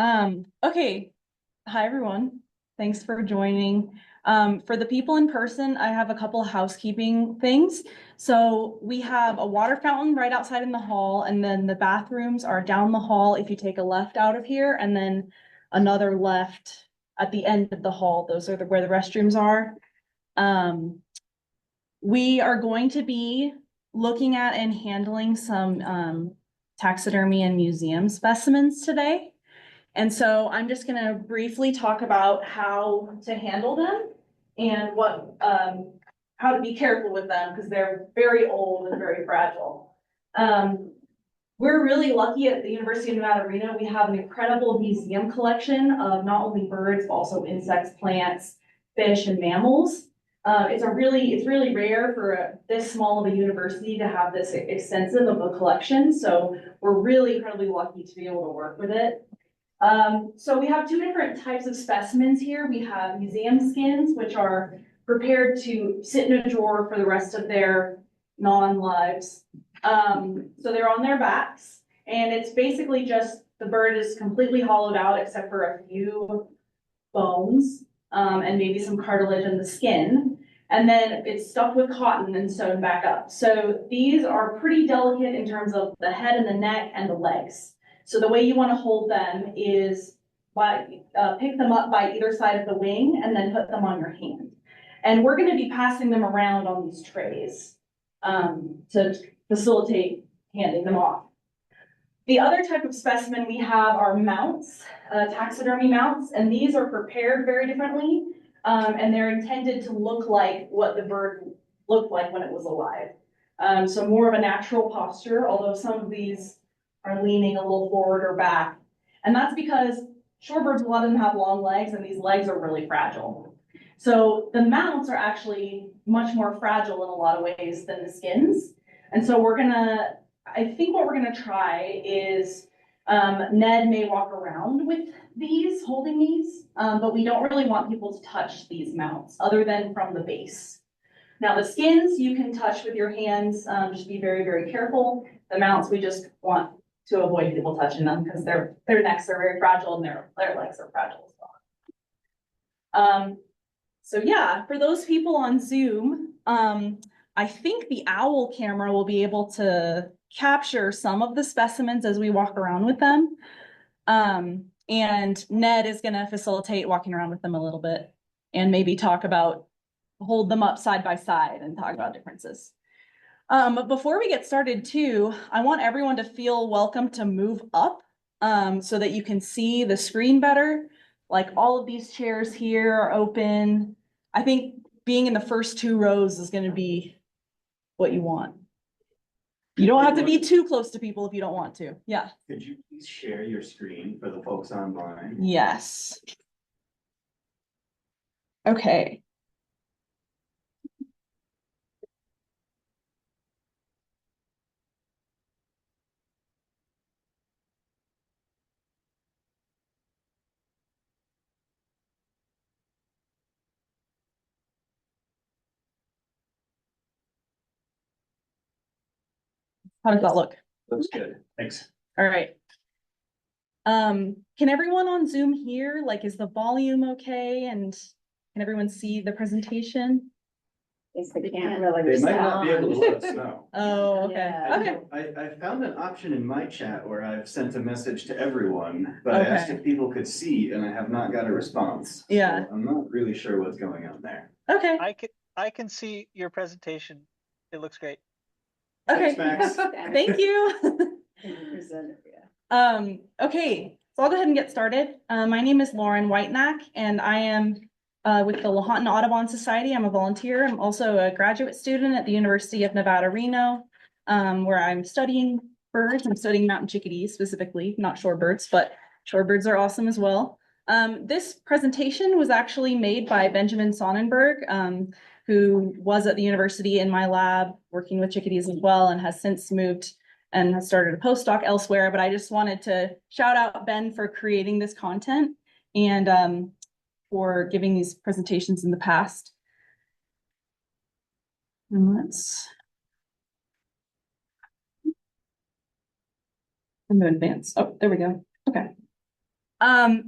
Okay. Hi, everyone. Thanks for joining. For the people in person, I have a couple housekeeping things. So we have a water fountain right outside in the hall, and then the bathrooms are down the hall if you take a left out of here, and then another left at the end of the hall. Those are where the restrooms are. We are going to be looking at and handling some taxidermy and museum specimens today. And so I'm just going to briefly talk about how to handle them and how to be careful with them because they're very old and very fragile. We're really lucky at the University of Nevada, Reno. We have an incredible museum collection of not only birds, but also insects, plants, fish, and mammals. It's really rare for this small of a university to have this extensive of a collection. So we're really incredibly lucky to be able to work with it. So we have two different types of specimens here. We have museum skins, which are prepared to sit in a drawer for the rest of their non-lives. So they're on their backs, and it's basically just the bird is completely hollowed out except for a few bones, and maybe some cartilage in the skin. And then it's stuffed with cotton and sewn back up. So these are pretty delicate in terms of the head and the neck and the legs. So the way you want to hold them is pick them up by either side of the wing and then put them on your hand. And we're going to be passing them around on these trays to facilitate handing them off. The other type of specimen we have are mounts, taxidermy mounts, and these are prepared very differently, and they're intended to look like what the bird looked like when it was alive. So more of a natural posture, although some of these are leaning a little forward or back. And that's because shorebirds, a lot of them have long legs, and these legs are really fragile. So the mounts are actually much more fragile in a lot of ways than the skins. And so I think what we're gonna try is, Ned may walk around with these, holding these, but we don't really want people to touch these mounts other than from the base. Now the skins you can touch with your hands, just be very, very careful. The mounts, we just want to avoid people touching them because their necks are very fragile and their legs are fragile as well. So yeah, for those people on Zoom, I think the owl camera will be able to capture some of the specimens as we walk around with them. And Ned is going to facilitate walking around with them a little bit and maybe hold them up side by side and talk about differences. But before we get started too, I want everyone to feel welcome to move up so that you can see the screen better. Like all of these chairs here are open. I think being in the first two rows is going to be what you want. You don't have to be too close to people if you don't want to. Yeah. Could you please share your screen for the folks online? Yes. Okay. How does that look? Looks good. Thanks. All right. Can everyone on Zoom hear? Like, is the volume okay? And can everyone see the presentation? They can't really They might respond. not be able to let us know. Oh, okay. Yeah. Okay. I found an option in my chat where I've sent a message to everyone, but I Okay. asked if people could see and I have not got a response. Yeah. So I'm not really sure what's going on there. Okay. I can see your presentation. It looks great. Okay. Thanks, Max. Thank you. Okay, so I'll go ahead and get started. My name is Lauren Whitenack, and I am with the Lahontan Audubon Society. I'm a volunteer. I'm also a graduate student at the University of Nevada, Reno, where I'm studying birds. I'm studying mountain chickadees specifically, not shorebirds, but shorebirds are awesome as well. This presentation was actually made by Benjamin Sonnenberg, who was at the university in my lab working with chickadees as well, and has since moved and has started a postdoc elsewhere. But I just wanted to shout out Ben for creating this content and for giving these presentations in the past. And I'm going to advance. Oh, there we go. Okay.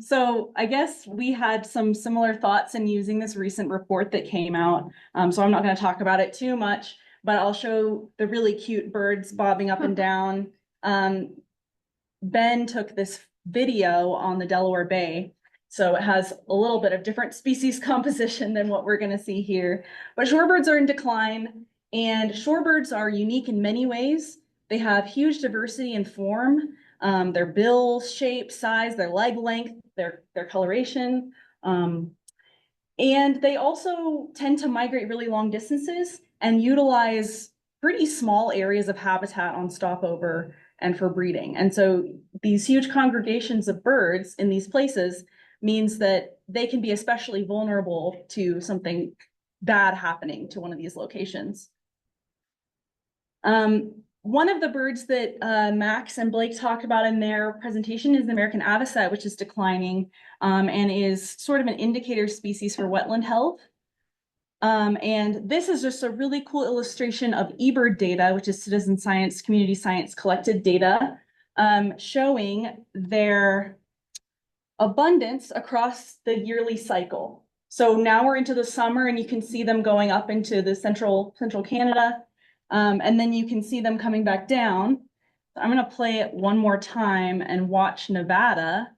So I guess we had some similar thoughts in using this recent report that came out. So I'm not going to talk about it too much, but I'll show the really cute birds bobbing up and down. Ben took this video on the Delaware Bay. So it has a little bit of different species composition than what we're going to see here. But shorebirds are in decline, and shorebirds are unique in many ways. They have huge diversity in form, their bill shape, size, their leg length, their coloration. And they also tend to migrate really long distances and utilize pretty small areas of habitat on stopover and for breeding. And so these huge congregations of birds in these places means that they can be especially vulnerable to something bad happening to one of these locations. One of the birds that Max and Blake talked about in their presentation is the American avocet, which is declining and is sort of an indicator species for wetland health. And this is just a really cool illustration of eBird data, which is citizen science, community science collected data, showing their abundance across the yearly cycle. So now we're into the summer and you can see them going up into the central Canada. And then you can see them coming back down. I'm going to play it one more time and watch Nevada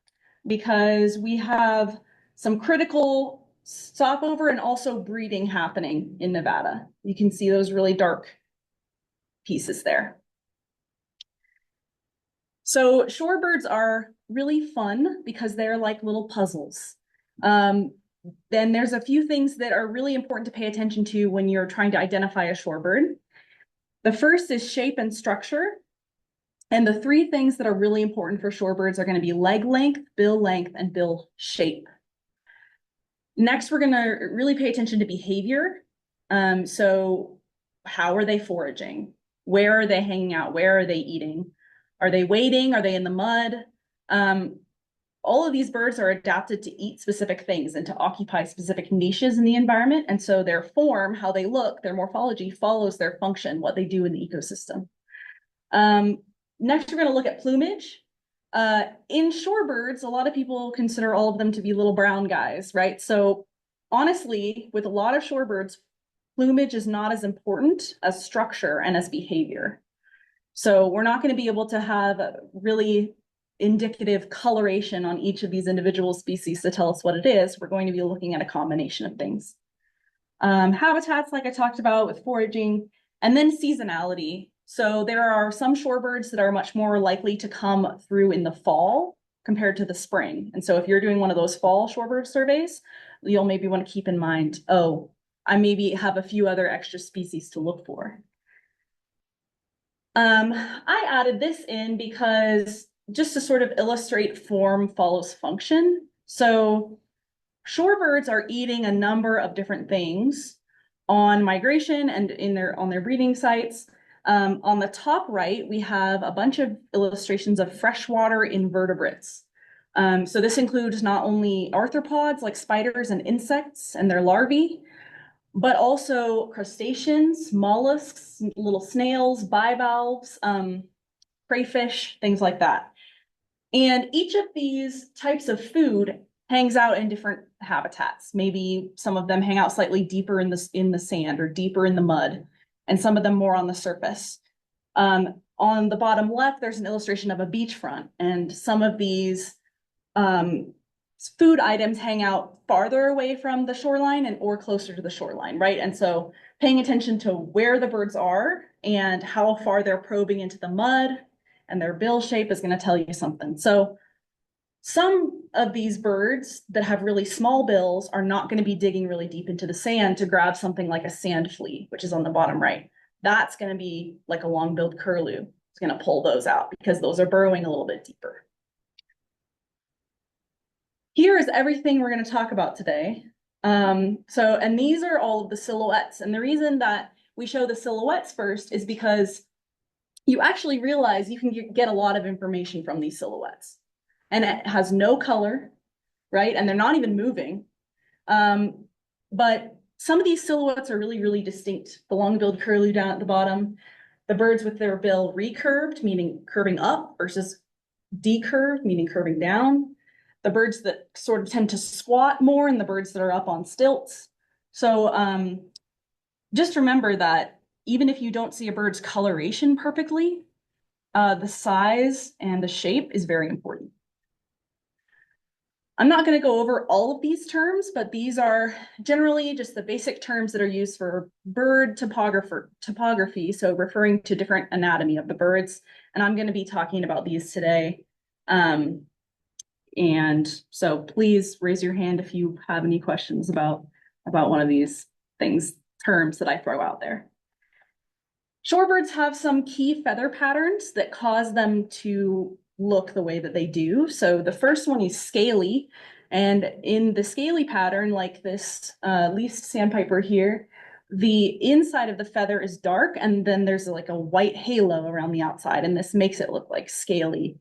because we have some critical stopover and also breeding happening in Nevada. You can see those really dark pieces there. So shorebirds are really fun because they're like little puzzles. Then there's a few things that are really important to pay attention to when you're trying to identify a shorebird. The first is shape and structure. And the three things that are really important for shorebirds are going to be leg length, and bill shape. Next, we're going to really pay attention to behavior. So how are they foraging? Where are they hanging out? Where are they eating? Are they wading? Are they in the mud? All of these birds are adapted to eat specific things and to occupy specific niches in the environment. And so their form, how they look, their morphology follows their function, what they do in the ecosystem. Next, we're going to look at plumage. In shorebirds, a lot of people consider all of them to be little brown guys, right? So honestly, with a lot of shorebirds, plumage is not as important as structure and as behavior. So we're not going to be able to have really indicative coloration on each of these individual species to tell us what it is. We're going to be looking at a combination of things. Habitats, like I talked about with foraging, and then seasonality. So there are some shorebirds that are much more likely to come through in the fall compared to the spring. And so if you're doing one of those fall shorebird surveys, you'll maybe want to keep in mind, oh, I maybe have a few other extra species to look for. I added this in because just to sort of illustrate form follows function. So shorebirds are eating a number of different things on migration and on their breeding sites. On the top right, we have a bunch of illustrations of freshwater invertebrates. So this includes not only arthropods like spiders and insects and their larvae, but also crustaceans, mollusks, little snails, bivalves, crayfish, things like that. And each of these types of food hangs out in different habitats. Maybe some of them hang out slightly deeper in the sand or deeper in the mud, and some of them more on the surface. On the bottom left, there's an illustration of a beachfront, and some of these food items hang out farther away from the shoreline or closer to the shoreline, right? And so paying attention to where the birds are and how far they're probing into the mud and their bill shape is going to tell you something. So some of these birds that have really small bills are not going to be digging really deep into the sand to grab something like a sand flea, which is on the bottom right. That's going to be like a long-billed curlew. It's going to pull those out because those are burrowing a little bit deeper. Here is everything we're going to talk about today. And these are all of the silhouettes. And the reason that we show the silhouettes first is because you actually realize you can get a lot of information from these silhouettes. And it has no color, right? And they're not even moving. But some of these silhouettes are really, really distinct. The long-billed curlew down at the bottom, the birds with their bill recurved, meaning curving up, versus decurved, meaning curving down. the birds that sort of tend to squat more and the birds that are up on stilts. So just remember that even if you don't see a bird's coloration perfectly, the size and the shape is very important. I'm not going to go over all of these terms, but these are generally just the basic terms that are used for bird topography, so referring to different anatomy of the birds. And I'm going to be talking about these today. And so please raise your hand if you have any questions about one of these terms that I throw out there. Shorebirds have some key feather patterns that cause them to look the way that they do. So the first one is scaly. And in the scaly pattern, like this least sandpiper here, the inside of the feather is dark, and then there's like a white halo around the outside, and this makes it look like scaly.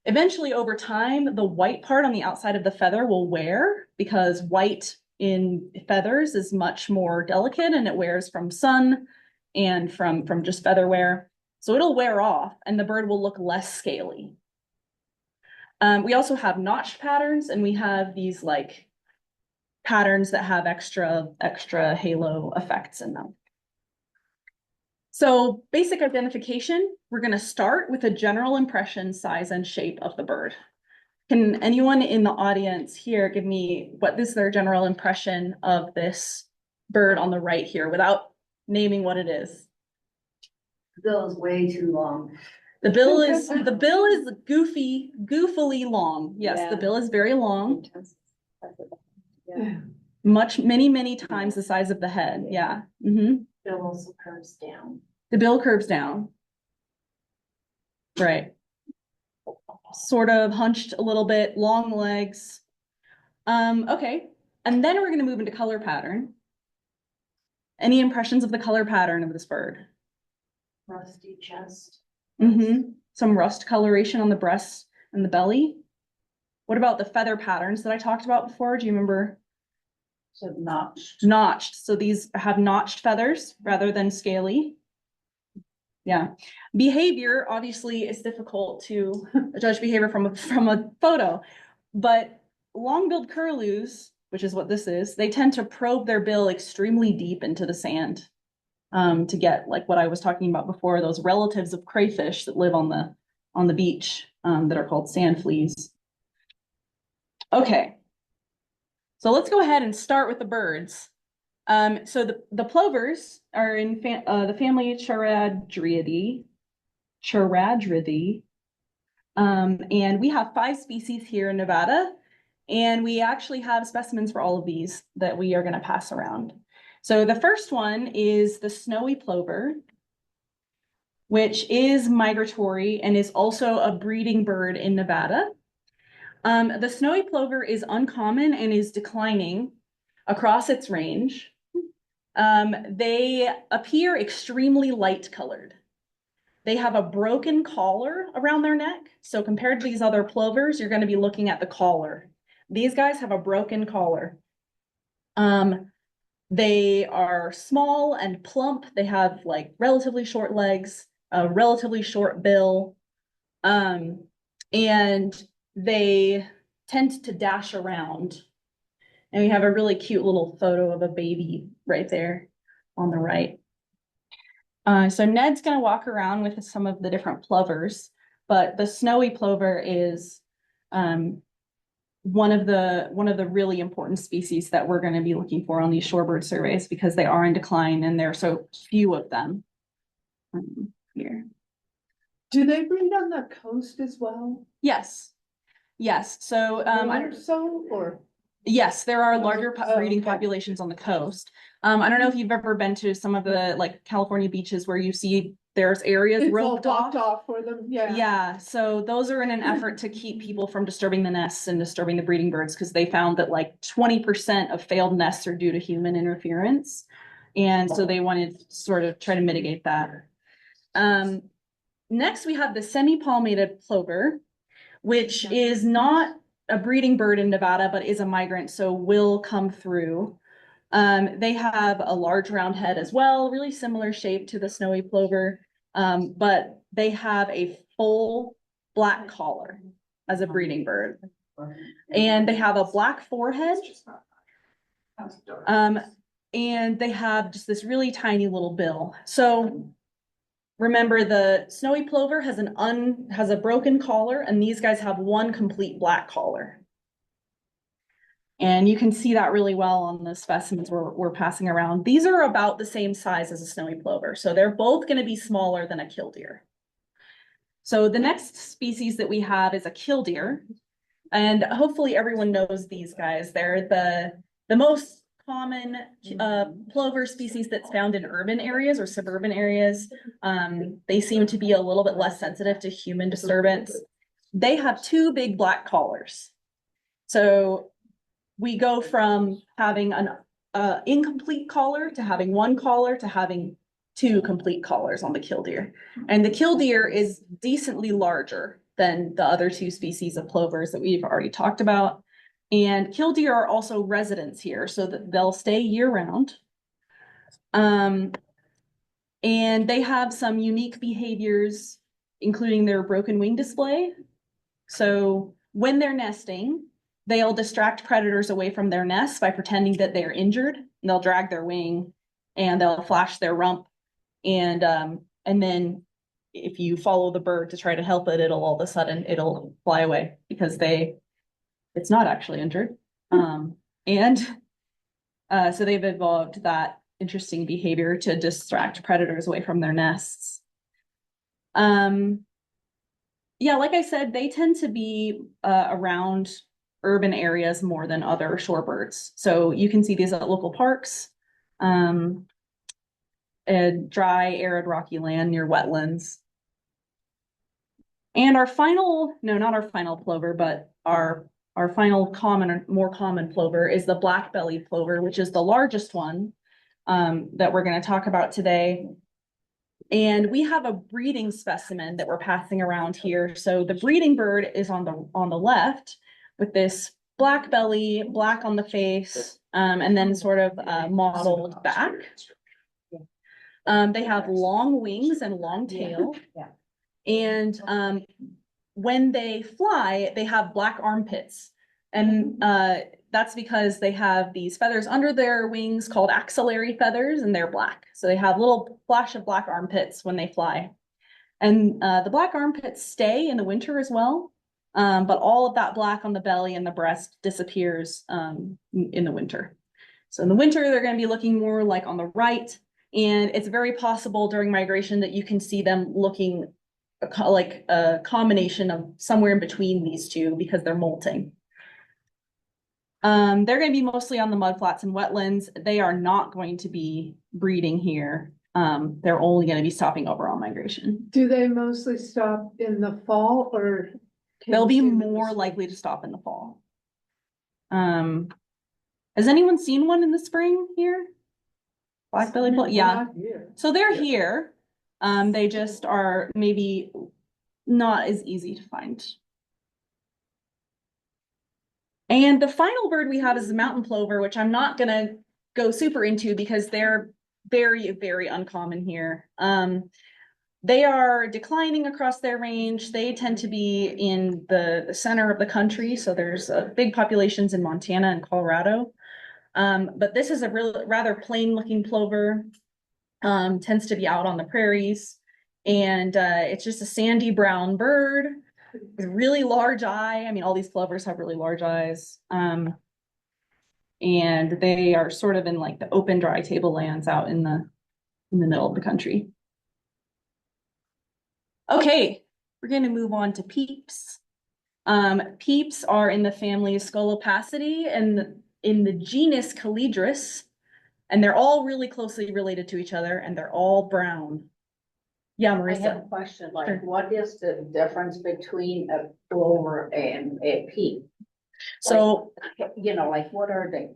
Eventually, over time, the white part on the outside of the feather will wear, because white in feathers is much more delicate and it wears from sun and from just feather wear. So it'll wear off and the bird will look less scaly. We also have notched patterns, and we have these like patterns that have extra halo effects in them. So basic identification, we're going to start with a general impression, size, and shape of the bird. Can anyone in the audience here give me what is their general impression of this bird on the right here without naming what it is? The bill is way too long. The bill is goofily long. Yes, Yeah. the bill is very long. Yeah. Many times the size of the head. Yeah. Mm-hmm. Bill also curves down. The bill curves down. Right. Sort of hunched a little bit, long legs. Okay. And then we're going to move into color pattern. Any impressions of the color pattern of this bird? Rusty chest. Mm-hmm. Some rust coloration on the breast and the belly. What about the feather patterns that I talked about before? Do you remember? So notched. Notched. So these have notched feathers rather than scaly. Yeah. Behavior obviously is difficult to judge behavior from a photo, but long-billed curlews, which is what this is, they tend to probe their bill extremely deep into the sand to get like what I was talking about before, those relatives of crayfish that live on the beach that are called sand fleas. Okay. So let's go ahead and start with the birds. So the plovers are in the family Charadriidae. And we have 5 species here in Nevada, and we actually have specimens for all of these that we are going to pass around. So the first one is the snowy plover, which is migratory and is also a breeding bird in Nevada. The snowy plover is uncommon and is declining across its range. They appear extremely light colored. They have a broken collar around their neck. So compared to these other plovers, you're going to be looking at the collar. These guys have a broken collar. They are small and plump. They have like relatively short legs, a relatively short bill, and they tend to dash around. And we have a really cute little photo of a baby right there on the right. So Ned's going to walk around with some of the different plovers, but the snowy plover is one of the really important species that we're going to be looking for on these shorebird surveys because they are in decline and there are so few of them here. Do they breed on the coast as well? Yes. So yes, there are larger breeding populations on the coast. I don't know if you've ever been to some of the like California beaches where you see there's areas It's roped all off. blocked off for them, yeah. Yeah, so those are in an effort to keep people from disturbing the nests and disturbing the breeding birds because they found that like 20% of failed nests are due to human interference. And so they wanted to sort of try to mitigate that. Next, we have the semi-palmated plover, which is not a breeding bird in Nevada, but is a migrant, so will come through. They have a large round head as well, really similar shape to the snowy plover, but they have a full black collar as a breeding bird. And they have a black forehead. And they have just this really tiny little bill. So remember, the snowy plover has a broken collar, and these guys have one complete black collar. And you can see that really well on the specimens we're passing around. These are about the same size as a snowy plover, so they're both going to be smaller than a killdeer. So the next species that we have is a killdeer, and hopefully everyone knows these guys. They're the most common plover species that's found in urban areas or suburban areas. They seem to be a little bit less sensitive to human disturbance. They have two big black collars. So we go from having an incomplete collar to having one collar to having two complete collars on the killdeer. And the killdeer is decently larger than the other two species of plovers that we've already talked about. And killdeer are also residents here, so that they'll stay year round. And they have some unique behaviors, including their broken wing display. So when they're nesting, they'll distract predators away from their nests by pretending that they're injured. And they'll drag their wing and they'll flash their rump. And then if you follow the bird to try to help it, it'll all of a sudden it'll fly away because it's not actually injured. So they've evolved that interesting behavior to distract predators away from their nests. Yeah, like I said, they tend to be around urban areas more than other shorebirds. So you can see these at local parks, dry, arid, rocky land near wetlands. And our final, no, not our final plover, but our final common, more common plover is the black-bellied plover, which is the largest one that we're going to talk about today. And we have a breeding specimen that we're passing around here. So the breeding bird is on the left with this black belly, black on the face, and then sort of mottled back. They have long wings and long tail. And when they fly, they have black armpits. And that's because they have these feathers under their wings called axillary feathers, and they're black. So they have a little flash of black armpits when they fly. And the black armpits stay in the winter as well. But all of that black on the belly and the breast disappears in the winter. So in the winter, they're going to be looking more like on the right. And it's very possible during migration that you can see them looking like a combination of somewhere in between these two because they're molting. They're going to be mostly on the mudflats and wetlands. They are not going to be breeding here. They're only going to be stopping over on migration. Do they mostly stop in the fall or? They'll be more likely to stop in the fall. Has anyone seen one in the spring here? Black-bellied plover? Yeah. So they're here. They just are maybe not as easy to find. And the final bird we have is the mountain plover, which I'm not gonna go super into because they're very, very uncommon here. They are declining across their range. They tend to be in the center of the country. So there's big populations in Montana and Colorado. But this is a rather plain looking plover. Tends to be out on the prairies. And it's just a sandy brown bird with a really large eye. I mean, all these plovers have really large eyes. And they are sort of in like the open dry tablelands out in the middle of the country. Okay, we're going to move on to peeps. Peeps are in the family Scolopacidae and in the genus Calidris, and they're all really closely related to each other, and they're all brown. Yeah, I have Marissa. a question, like, Sure. what is the difference between a plover and a peep? So, You know, like, what are the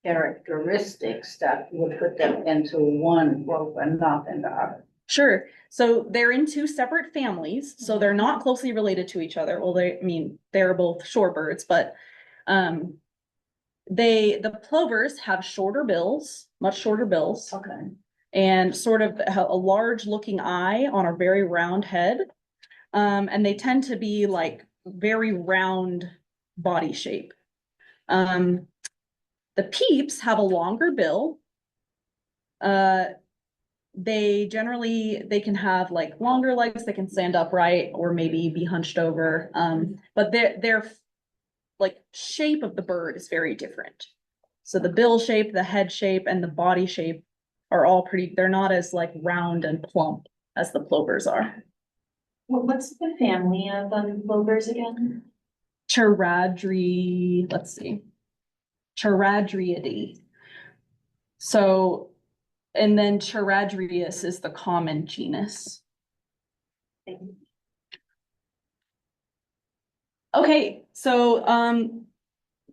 characteristics that would put them into one group and not in the other? sure. So they're in two separate families, so they're not closely related to each other. Well, they're both shorebirds, but the plovers have shorter bills, much shorter bills. Okay. And sort of a large looking eye on a very round head. And they tend to be like very round body shape. The peeps have a longer bill. They can have like longer legs, they can stand upright or maybe be hunched over. But their like shape of the bird is very different. So the bill shape, the head shape, and the body shape are all they're not as like round and plump as the plovers are. Well, what's the family of plovers again? Charadriidae. So, and then Charadrius is the common genus. Okay, so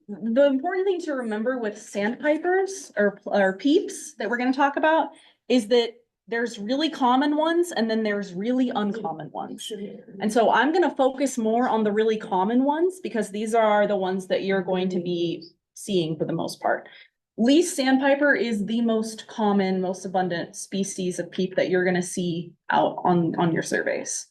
the important thing to remember with sandpipers or peeps that we're going to talk about is that there's really common ones and then there's really uncommon ones. And so I'm going to focus more on the really common ones because these are the ones that you're going to be seeing for the most part. Least sandpiper is the most common, most abundant species of peep that you're going to see out on your surveys.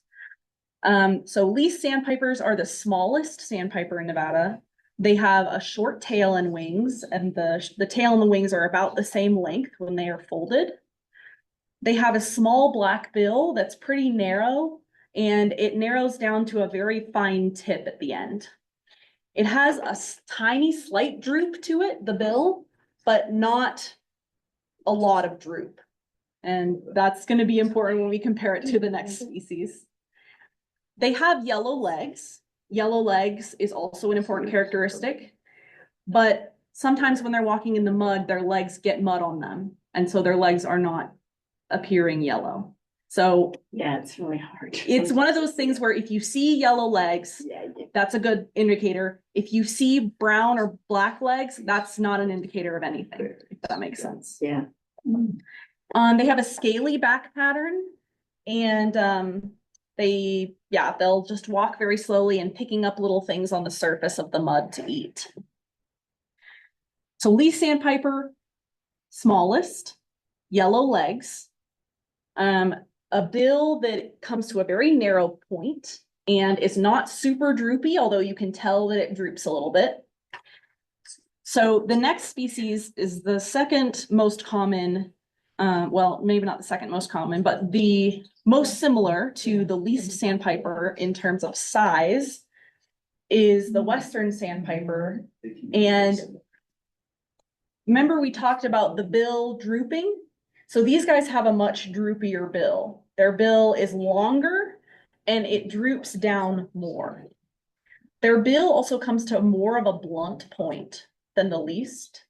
So least sandpipers are the smallest sandpiper in Nevada. They have a short tail and wings, and the tail and the wings are about the same length when they are folded. They have a small black bill that's pretty narrow, and it narrows down to a very fine tip at the end. It has a tiny slight droop to it, the bill, but not a lot of droop. And that's going to be important when we compare it to the next species. They have yellow legs. Yellow legs is also an important characteristic, but sometimes when they're walking in the mud, their legs get mud on them. And so their legs are not appearing yellow. So Yeah, it's really hard. it's one of those things where if you see yellow legs, that's a good indicator. If you see brown or black legs, that's not an indicator of anything, if that makes sense. Yeah. They have a scaly back pattern, and they'll just walk very slowly and picking up little things on the surface of the mud to eat. So least sandpiper, smallest, yellow legs, a bill that comes to a very narrow point and is not super droopy, although you can tell that it droops a little bit. So the next species is the second most common, well, maybe not the second most common, but the most similar to the least sandpiper in terms of size is the western sandpiper. And remember we talked about the bill drooping? So these guys have a much droopier bill. Their bill is longer and it droops down more. Their bill also comes to more of a blunt point than the least.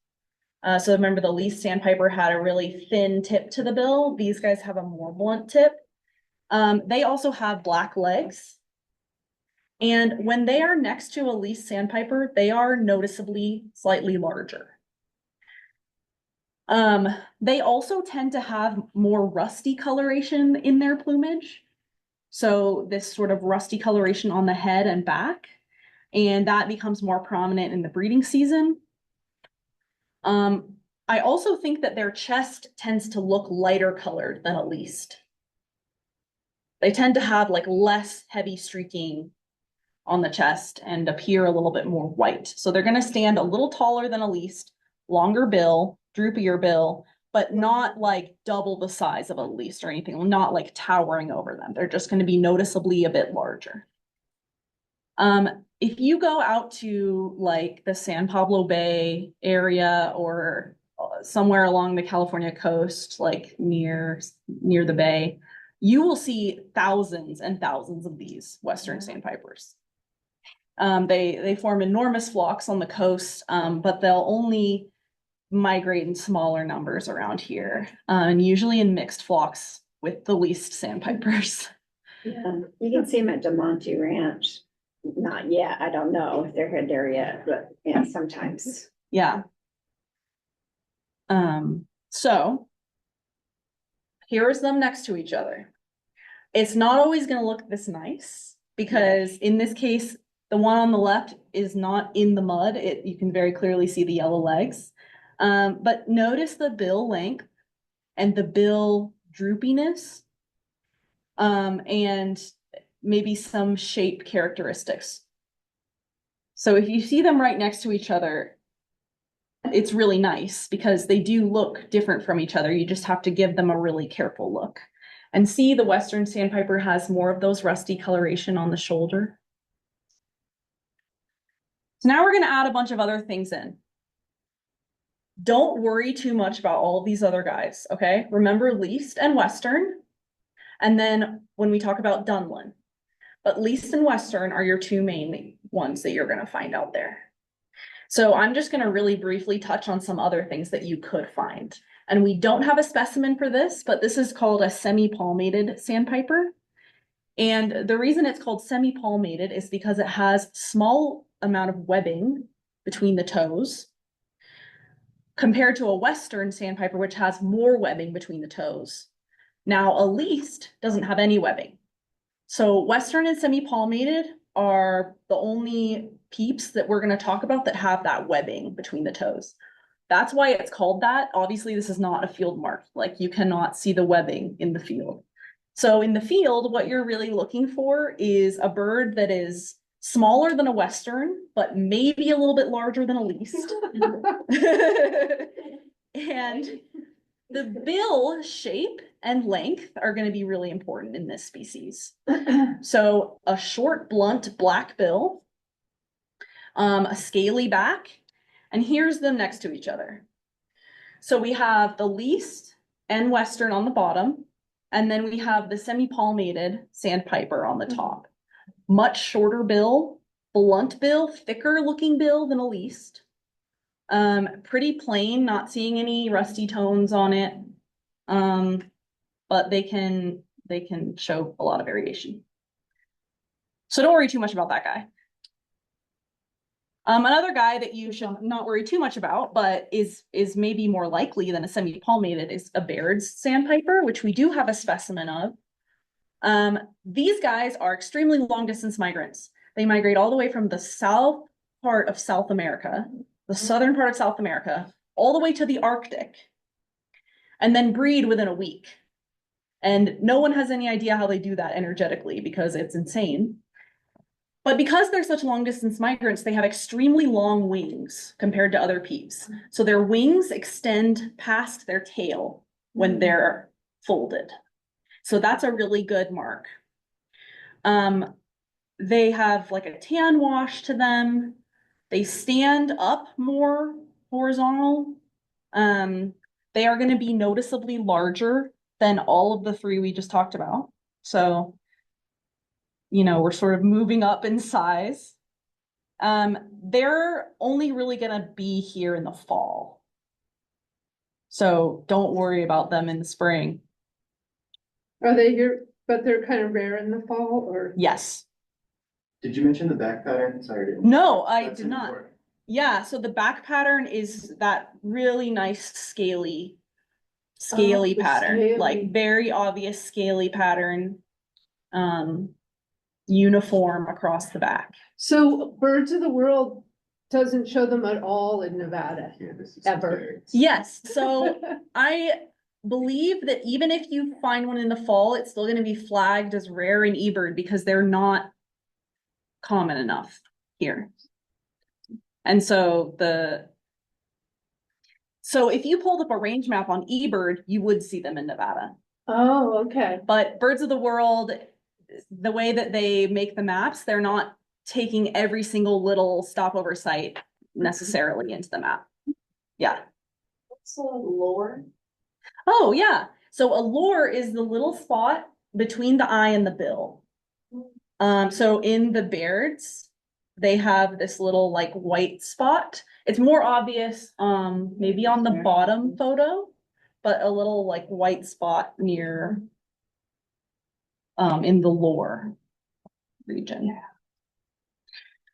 So remember the least sandpiper had a really thin tip to the bill. These guys have a more blunt tip. They also have black legs. And when they are next to a least sandpiper, they are noticeably slightly larger. They also tend to have more rusty coloration in their plumage. So this sort of rusty coloration on the head and back, and that becomes more prominent in the breeding season. I also think that their chest tends to look lighter colored than a least. They tend to have like less heavy streaking on the chest and appear a little bit more white. So they're going to stand a little taller than a least, longer bill, droopier bill, but not like double the size of a least or anything, not like towering over them. They're just going to be noticeably a bit larger. If you go out to like the San Pablo Bay area or somewhere along the California coast, like near the bay, you will see thousands and thousands of these western sandpipers. They form enormous flocks on the coast, but they'll only migrate in smaller numbers around here, and usually in mixed flocks with the least sandpipers. Yeah, you can see them at DeMonte Ranch. Not yet. I don't know if they're there yet, but yeah, sometimes. Yeah. So here's them next to each other. It's not always going to look this nice because in this case, the one on the left is not in the mud. You can very clearly see the yellow legs. But notice the bill length and the bill droopiness, and maybe some shape characteristics. So if you see them right next to each other, it's really nice because they do look different from each other. You just have to give them a really careful look. And see, the Western sandpiper has more of those rusty coloration on the shoulder. So now we're going to add a bunch of other things in. Don't worry too much about all of these other guys, okay? Remember least and Western. And then when we talk about Dunlin, but least and Western are your two main ones that you're going to find out there. So I'm just going to really briefly touch on some other things that you could find. And we don't have a specimen for this, but this is called a semi-palmated sandpiper. And the reason it's called semi-palmated is because it has small amount of webbing between the toes compared to a Western sandpiper, which has more webbing between the toes. Now, a least doesn't have any webbing. So Western and semi-palmated are the only peeps that we're going to talk about that have that webbing between the toes. That's why it's called that. Obviously, this is not a field mark. Like, you cannot see the webbing in the field. So in the field, what you're really looking for is a bird that is smaller than a Western, but maybe a little bit larger than a least. And the bill shape and length are going to be really important in this species. So a short, blunt black bill, a scaly back, and here's them next to each other. So we have the least and Western on the bottom, and then we have the semi-palmated sandpiper on the top. Much shorter bill, blunt bill, thicker looking bill than a least. Pretty plain, not seeing any rusty tones on it. But they can show a lot of variation. So don't worry too much about that guy. Another guy that you should not worry too much about, but is maybe more likely than a semi-palmated, is a Baird's sandpiper, which we do have a specimen of. These guys are extremely long distance migrants. They migrate all the way from the south part of South America, the southern part of South America, all the way to the Arctic, and then breed within a week. And no one has any idea how they do that energetically because it's insane. But because they're such long distance migrants, they have extremely long wings compared to other peeps. So their wings extend past their tail when they're folded. So that's a really good mark. They have like a tan wash to them. They stand up more horizontal. They are going to be noticeably larger than all of the three we just talked about. So, you know, we're sort of moving up in size. They're only really going to be here in the fall. So don't worry about them in the spring. Are they here, but they're kind of rare in the fall, or? Yes. Did you mention the back pattern? Sorry. No, I That's did not. important. Yeah, so the back pattern is that really nice scaly The pattern, scaly. like very obvious scaly pattern, uniform across the back. So Birds of the World doesn't show them at all in Nevada. Yeah, this is Ever. Baird's. Yes, so I believe that even if you find one in the fall, it's still going to be flagged as rare in eBird because they're not common enough here. And so if you pulled up a range map on eBird, you would see them in Nevada. Oh, okay. But Birds of the World, the way that they make the maps, they're not taking every single little stopover site necessarily into the map. Yeah. What's a lure? Oh, yeah. So a lure is the little spot between the eye and the bill. So in the Bairds, they have this little like white spot. It's more obvious, maybe on the bottom photo, but a little like white spot near, in the lower region.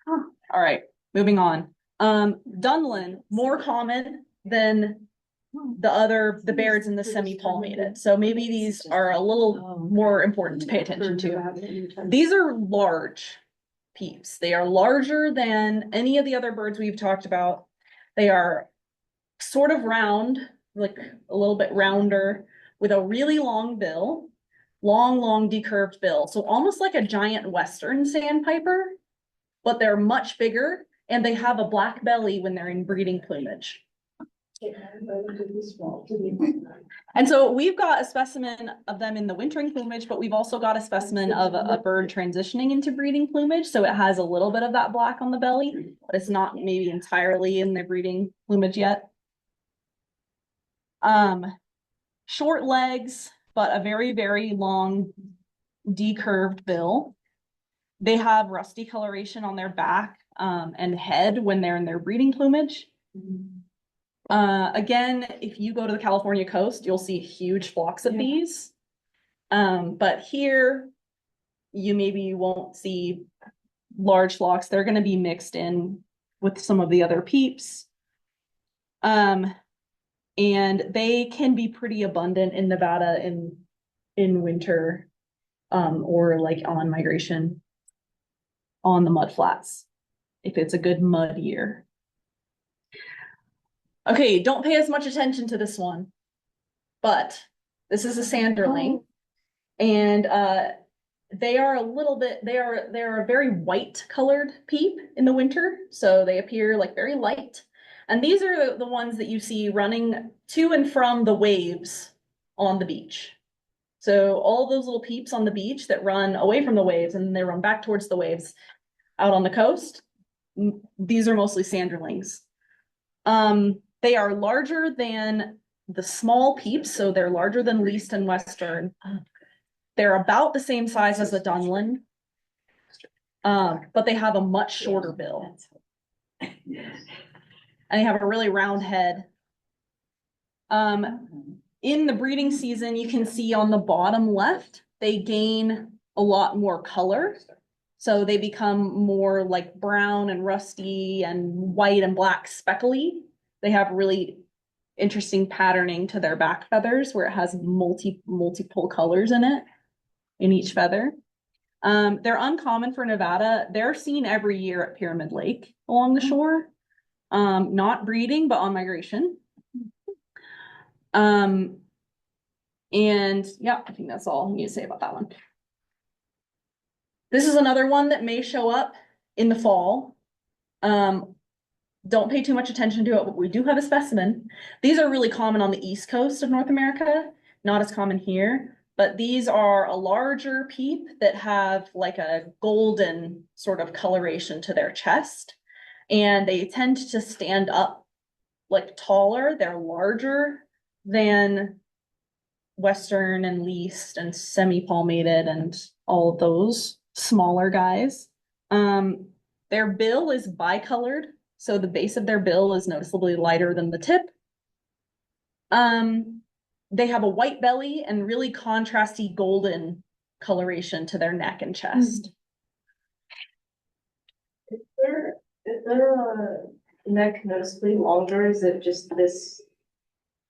All right, moving on. Dunlin, more common than the Bairds and the semi-palmated. So maybe these are a little more important to pay attention to. These are large peeps. They are larger than any of the other birds we've talked about. They are sort of round, like a little bit rounder, with a really long bill, long decurved bill. So almost like a giant Western sandpiper, but they're much bigger and they have a black belly when they're in breeding plumage. And so we've got a specimen of them in the wintering plumage, but we've also got a specimen of a bird transitioning into breeding plumage. So it has a little bit of that black on the belly, but it's not maybe entirely in their breeding plumage yet. Short legs, but a very, very long decurved bill. They have rusty coloration on their back and head when they're in their breeding plumage. Again, if you go to the California coast, you'll see huge flocks of these. But here, you won't see large flocks. They're going to be mixed in with some of the other peeps. And they can be pretty abundant in Nevada in winter, or like on migration on the mud flats, if it's a good mud year. Okay, don't pay as much attention to this one, but this is a sanderling, and they're a very white colored peep in the winter, so they appear like very light. And these are the ones that you see running to and from the waves on the beach. So all those little peeps on the beach that run away from the waves and they run back towards the waves out on the coast, these are mostly sanderlings. They are larger than the small peeps, so they're larger than least and western. They're about the same size as a Dunlin, but they have a much shorter bill. And they have a really round head. In the breeding season, you can see on the bottom left, they gain a lot more color. So they become more like brown and rusty and white and black speckly. They have really interesting patterning to their back feathers where it has multiple colors in it, in each feather. They're uncommon for Nevada. They're seen every year at Pyramid Lake along the shore. Not breeding, but on migration. And yeah, I think that's all I need to say about that one. This is another one that may show up in the fall. Don't pay too much attention to it, but we do have a specimen. These are really common on the East Coast of North America, not as common here, but these are a larger peep that have like a golden sort of coloration to their chest. And they tend to stand up like taller. They're larger than Western and least and semi-palmated and all of those smaller guys. Their bill is bicolored, so the base of their bill is noticeably lighter than the tip. They have a white belly and really contrasty golden coloration to their neck and chest. Is there a neck noticeably longer? Is it just this?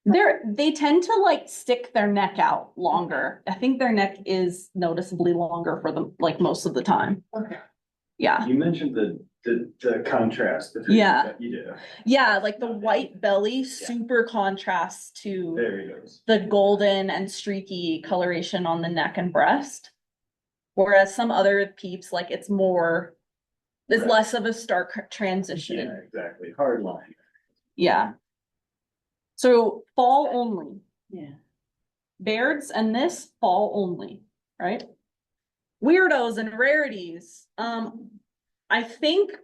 They tend to like stick their neck out longer. I think their neck is noticeably longer for them, like most of the time. Okay. Yeah. You mentioned the contrast between. Yeah. You do. Yeah, like the white belly super contrasts to There he goes. the golden and streaky coloration on the neck and breast. Whereas some other peeps, like it's Right. less of a stark transition. Yeah, exactly. Hard line. Yeah. So fall only. Yeah. Bairds and this fall only, right? Weirdos and rarities. I think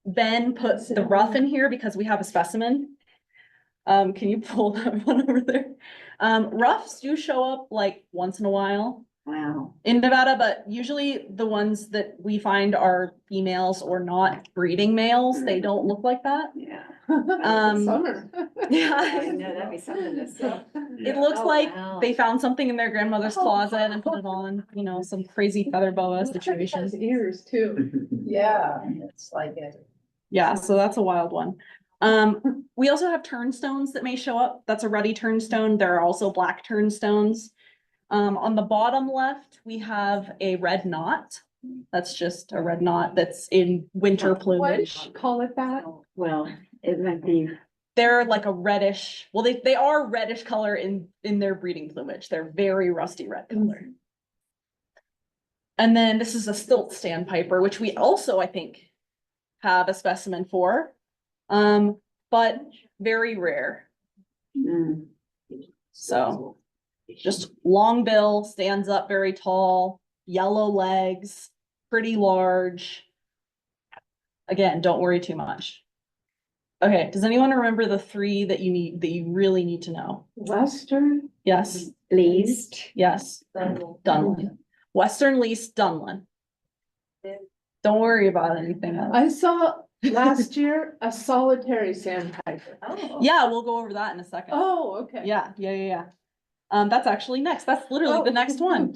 Ben puts the rough in here because we have a specimen. Can you pull that one over there? Roughs do show up like once in a while. Wow. In Nevada, but usually the ones that we find are females or not breeding males. They don't look like that. Yeah. Summer. I Yeah. know, that'd be something to see. It looks Oh, like wow. they found something in their grandmother's closet and put it on, some crazy feather boa situation. His ears too. Yeah, it's like it. Yeah, so that's a wild one. We also have turnstones that may show up. That's a ruddy turnstone. There are also black turnstones. On the bottom left, we have a red knot. That's just a red knot that's in winter Why did plumage. you call it that? Well, it might be, They're like a reddish, well, they are reddish color in their breeding plumage. They're very rusty red color. And then this is a stilt sandpiper, which we also, I think, have a specimen for, but very rare. Mm. So just long bill, stands up very tall, yellow legs, pretty large. Again, don't worry too much. Okay, does anyone remember the three that you really need to know? Western, Yes, Least. yes, Dunlin. Western least Dunlin. Don't worry about anything else. I saw last year a solitary sandpiper. Yeah, we'll go over that in a second. Oh, okay. Yeah. That's actually next. That's literally the Oh. next one.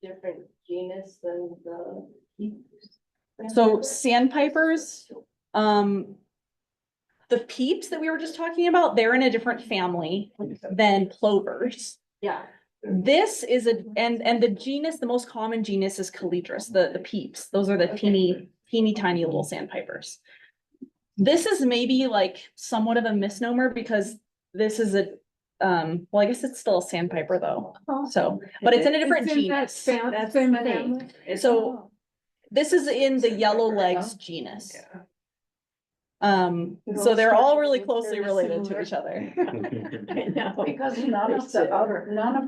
Different genus than the. So sandpipers, the peeps that we were just talking about, they're in a different family than plovers. Yeah. This is and the genus, the most common genus is Calidris, the peeps. Those are the teeny tiny little sandpipers. This is maybe like somewhat of a misnomer because this is well, I guess it's still a sandpiper though. So, but it's in a different It's in that genus. same That's family. So this is in the yellow legs genus. So they're all really closely related to each other. I know. Because none of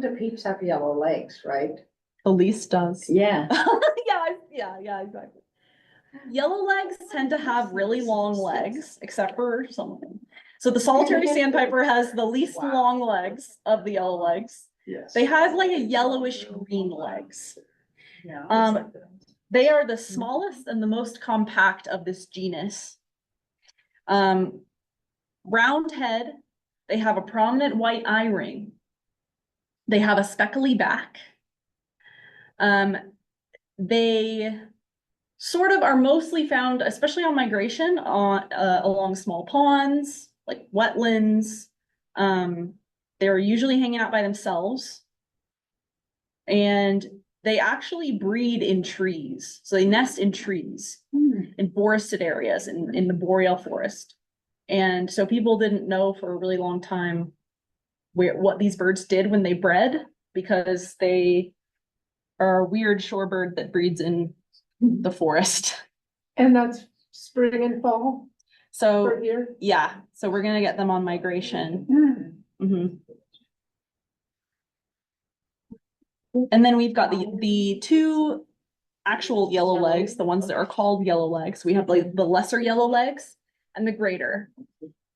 the peeps have yellow legs, right? The least does. Yeah. Yeah, exactly. Yellow legs tend to have really long legs, except for some of them. So the solitary sandpiper has the least long legs of the yellow legs. Yes. They have like a yellowish green legs. Yeah. They are the smallest and the most compact of this genus. Round head, they have a prominent white eye ring. They have a speckly back. They sort of are mostly found, especially on migration, along small ponds, like wetlands. They're usually hanging out by themselves. And they actually breed in trees. So they nest in trees, in forested areas, in the boreal forest. And so people didn't know for a really long time what these birds did when they bred, because they are a weird shorebird that breeds in the forest. And that's spring and fall So for here. yeah, so we're gonna get them on migration. Mhm. And then we've got the two actual yellow legs, the ones that are called yellow legs. We have like the lesser yellow legs and the greater.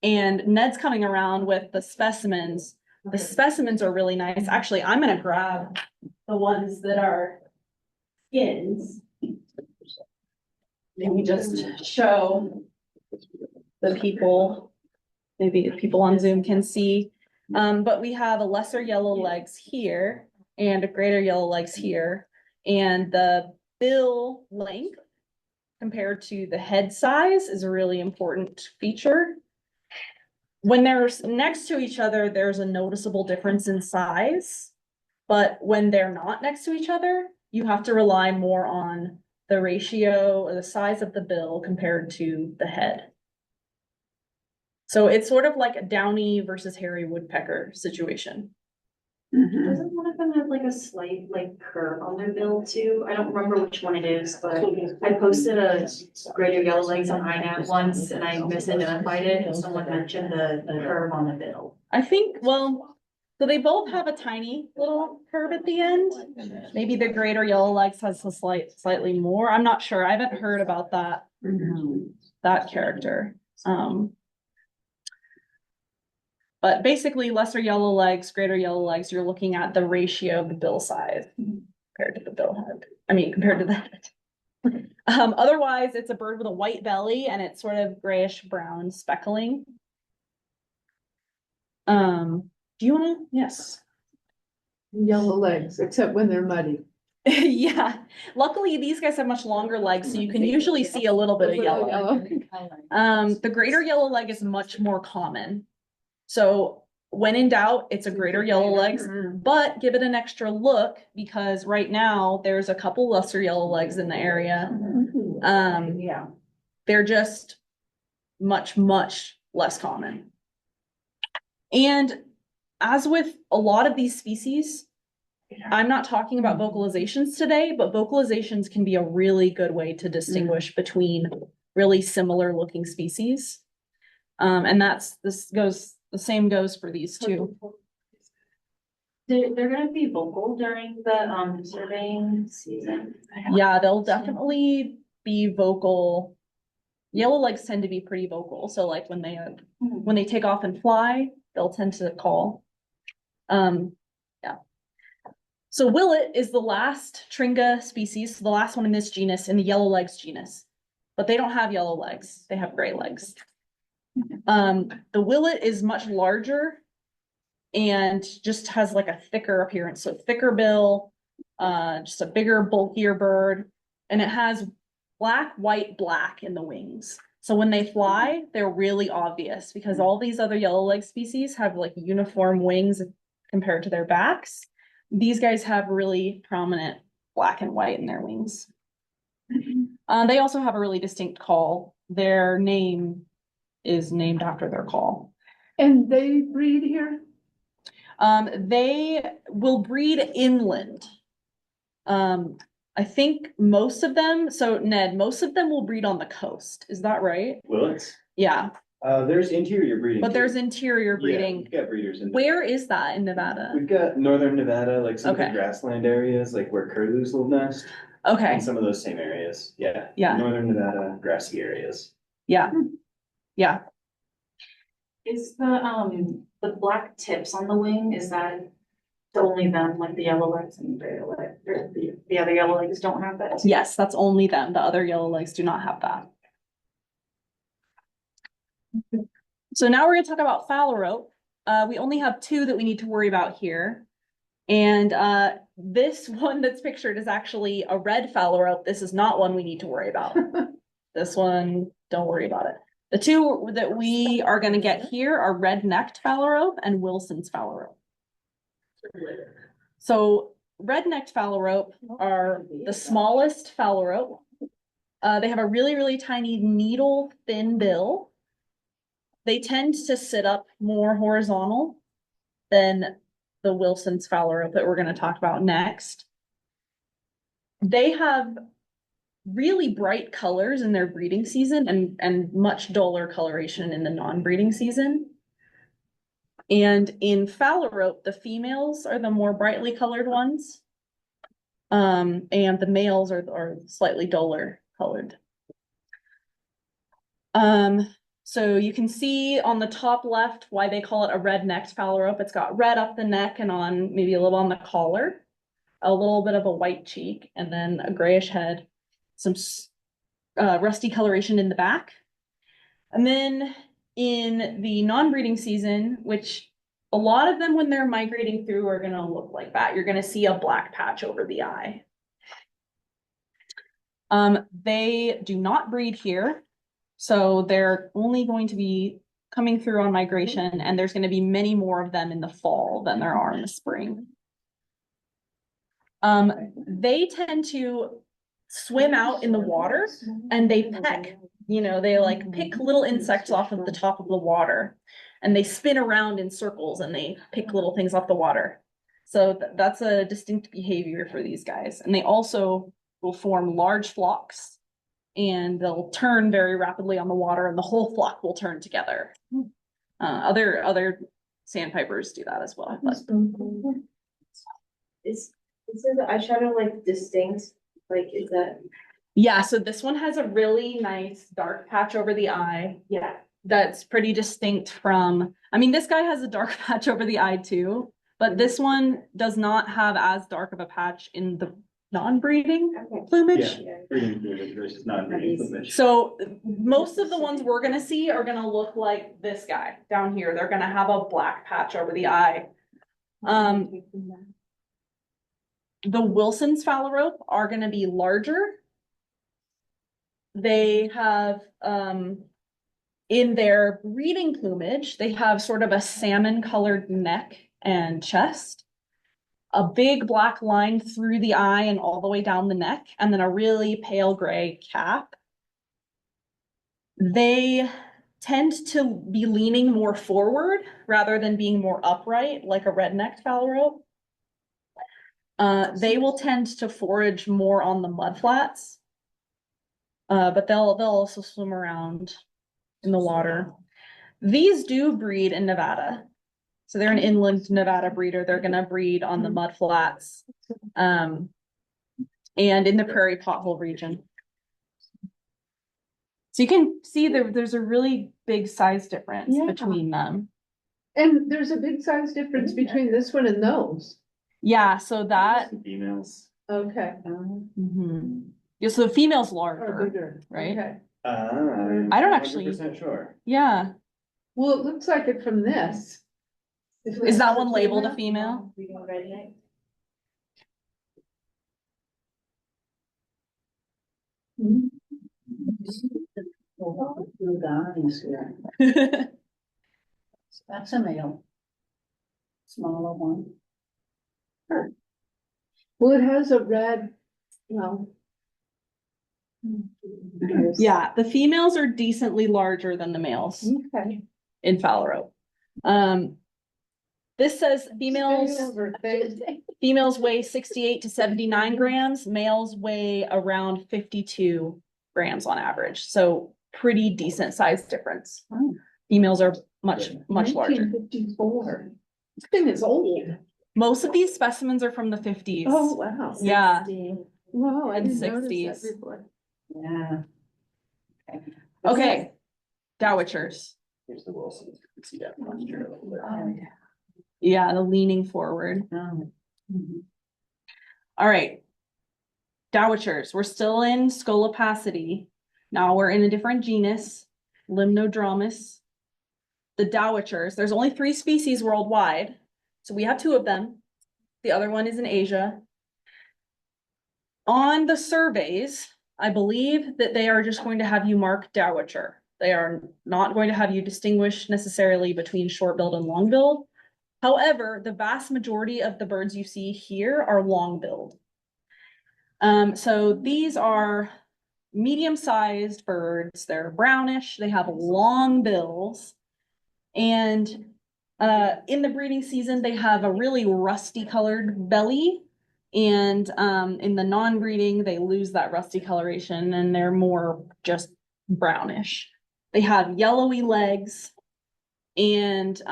And Ned's coming around with the specimens. The specimens are really nice. Actually, I'm gonna grab the ones that are skins. Maybe just show the people, maybe people on Zoom can see. But we have a lesser yellow legs here and a greater yellow legs here. And the bill length compared to the head size is a really important feature. When they're next to each other, there's a noticeable difference in size. But when they're not next to each other, you have to rely more on the ratio or the size of the bill compared to the head. So it's sort of like a downy versus hairy woodpecker situation. Doesn't one of them have like a slight like curve on their bill too? I don't remember which one it is, but I posted a greater yellow legs on INAP once and I misidentified it and someone mentioned the curve on the bill. I think, well, so they both have a tiny little curve at the end. Maybe the greater yellow legs has a slightly more. I'm not sure. I haven't heard about that, that character. But basically lesser yellow legs, greater yellow legs, you're looking at the ratio of the bill size compared to the bill head. I mean, compared to the head. Otherwise, it's a bird with a white belly and it's sort of grayish brown speckling. Do you wanna? Yes. Yellow legs, except when they're muddy. Yeah. Luckily, these guys have much longer legs, so you can usually see a little bit of yellow. The greater yellow leg is much more common. So when in doubt, it's a greater yellow legs, but give it an extra look because right now there's a couple lesser yellow legs in the area. Yeah. They're just much less common. And as with a lot of these species, I'm not talking about vocalizations today, but vocalizations can be a really good way to distinguish between really similar looking species. And the same goes for these two. They're gonna be vocal during the surveying season. Yeah, they'll definitely be vocal. Yellowlegs tend to be pretty vocal, so like when they take off and fly, they'll tend to call. Yeah. So willet is the last Tringa species, so the last one in this genus, in the yellowlegs genus. But they don't have yellow legs, they have gray legs. The willet is much larger and just has like a thicker appearance, so thicker bill, just a bigger, bulkier bird, and it has black, white, black in the wings. So when they fly, they're really obvious because all these other yellowleg species have like uniform wings compared to their backs. These guys have really prominent black and white in their wings. They also have a really distinct call. Their name is named after their call. And they breed here? They will breed inland. I think most of them, so Ned, most of them will breed on the coast. Is that right? Willets? Yeah, There's interior breeding. but too. there's interior Yeah, breeding. we've got breeders in. Where is that in Nevada? We've got northern Nevada, like some of Okay. the grassland areas, like where curlews will nest. Okay, And some of those same areas, yeah. Yeah. Northern Nevada, grassy areas. yeah. Yeah, Is the black tips on the wing, is that only them, like the yellow legs and the gray leg, or the other yellow legs don't have that? yes, that's only them. The other yellowlegs do not have that. So now we're gonna talk about phalarope. We only have two that we need to worry about here. And this one that's pictured is actually a red phalarope. This is not one we need to worry about. This one, don't worry about it. The two that we are gonna get here are red-necked phalarope and Wilson's phalarope. So red-necked phalarope are the smallest phalarope. They have a really, really tiny needle thin bill. They tend to sit up more horizontal than the Wilson's phalarope that we're going to talk about next. They have really bright colors in their breeding season and much duller coloration in the non-breeding season. And in phalarope, the females are the more brightly colored ones. And the males are slightly duller colored. So you can see on the top left why they call it a red-necked phalarope. It's got red up the neck and on maybe a little on the collar, a little bit of a white cheek, and then a grayish head, some rusty coloration in the back. And then in the non-breeding season, which a lot of them when they're migrating through are going to look like that. You're going to see a black patch over the eye. They do not breed here. So they're only going to be coming through on migration, and there's going to be many more of them in the fall than there are in the spring. They tend to swim out in the water and they peck, they like pick little insects off of the top of the water and they spin around in circles and they pick little things off the water. So that's a distinct behavior for these guys. And they also will form large flocks. And they'll turn very rapidly on the water and the whole flock will turn together. Other sandpipers do that as well. But. Is the eyeshadow like distinct? Like, is that? Yeah, so this one has a really nice dark patch over the eye. Yeah. That's pretty distinct from, this guy has a dark patch over the eye too, but this one does not have as dark of a patch in the non-breeding plumage. Yeah, breeding plumage versus non-breeding plumage. So most of the ones we're gonna see are gonna look like this guy down here. They're gonna have a black patch over the eye. The Wilson's phalarope are gonna be larger. They have, in their breeding plumage, they have sort of a salmon colored neck and chest, a big black line through the eye and all the way down the neck, and then a really pale gray cap. They tend to be leaning more forward rather than being more upright, like a red-necked phalarope. They will tend to forage more on the mudflats. But they'll also swim around in the water. These do breed in Nevada. So they're an inland Nevada breeder. They're gonna breed on the mudflats. And in the prairie pothole region. So you can see there's a really big size difference Yeah. between them. And there's a big size difference between this one and those. Yeah, so that, Females. Okay. mhm. Yeah, so the female's Or larger, bigger. right? Okay. I don't actually- 100% sure. Yeah. Well, it looks like it from this. Is that one labeled a female? Blue eyes here. That's a male. Smaller one. Well, it has a red, well. Yeah, the females are decently larger than the males Okay. in Phalarope. This says females weigh 68 to 79 grams, males weigh around 52 grams on average. So pretty decent size difference. Oh. Females are much larger. 1954. This thing is old. Most of these specimens are from the 50s. Oh, wow. Yeah. Wow, I And didn't notice 60s. that before. Yeah. Okay. Dowitchers. Here's the Wilsons. You can see that posture a little bit. Oh, Yeah, the leaning forward. Mhm. All right. Dowitchers. We're still in Scolopacidae. Now we're in a different genus, Limnodromus. The dowitchers, there's only 3 species worldwide. So we have 2 of them. The other one is in Asia. On the surveys, I believe that they are just going to have you mark dowitcher. They are not going to have you distinguish necessarily between short-billed and long-billed. However, the vast majority of the birds you see here are long-billed. So these are medium-sized birds. They're brownish. They have long bills. And in the breeding season, they have a really rusty colored belly. And in the non-breeding, they lose that rusty coloration and they're more just brownish. They have yellowy legs and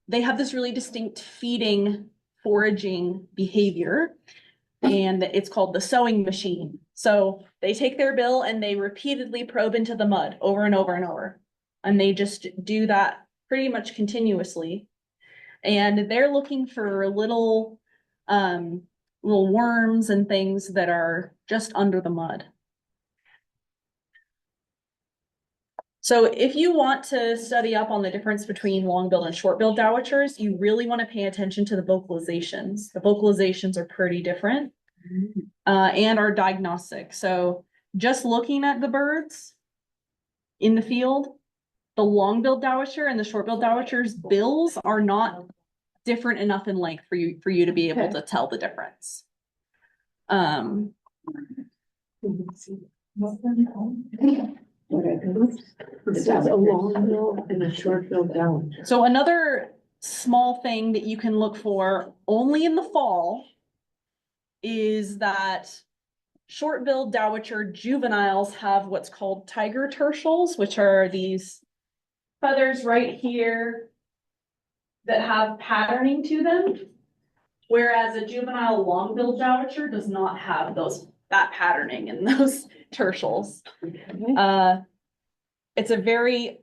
they have this really distinct feeding, foraging behavior. And it's called the sewing machine. So they take their bill and they repeatedly probe into the mud over and over and over. And they just do that pretty much continuously. And they're looking for little worms and things that are just under the mud. So if you want to study up on the difference between long-billed and short-billed dowitchers, you really want to pay attention to the vocalizations. The vocalizations are pretty different and are diagnostic. So just looking at the birds in the field, the long-billed dowitcher and the short-billed dowitcher's bills are not different enough in length for you to be able to tell the difference. What are those? It says a long bill and a short bill down. So another small thing that you can look for only in the fall is that short-billed dowitcher juveniles have what's called tiger tertials, which are these feathers right here that have patterning to them. Whereas a juvenile long-billed dowitcher does not have that patterning in those tertials. It's a very,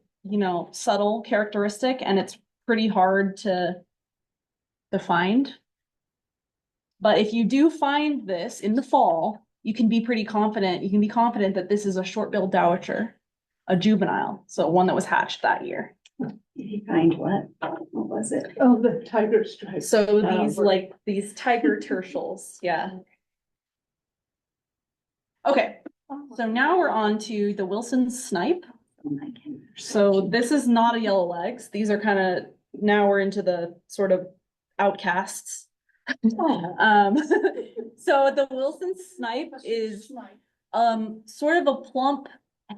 subtle characteristic and it's pretty hard to find. But if you do find this in the fall, you can be pretty confident. You can be confident that this is a short-billed dowitcher, a juvenile, so one that was hatched that year. Did you find what? What was it? Oh, the tiger stripe. So these tiger tertials, yeah. Okay, so now we're on to the Wilson snipe. So this is not a yellow legs. These are now we're into the sort of outcasts. So the Wilson snipe is sort of a plump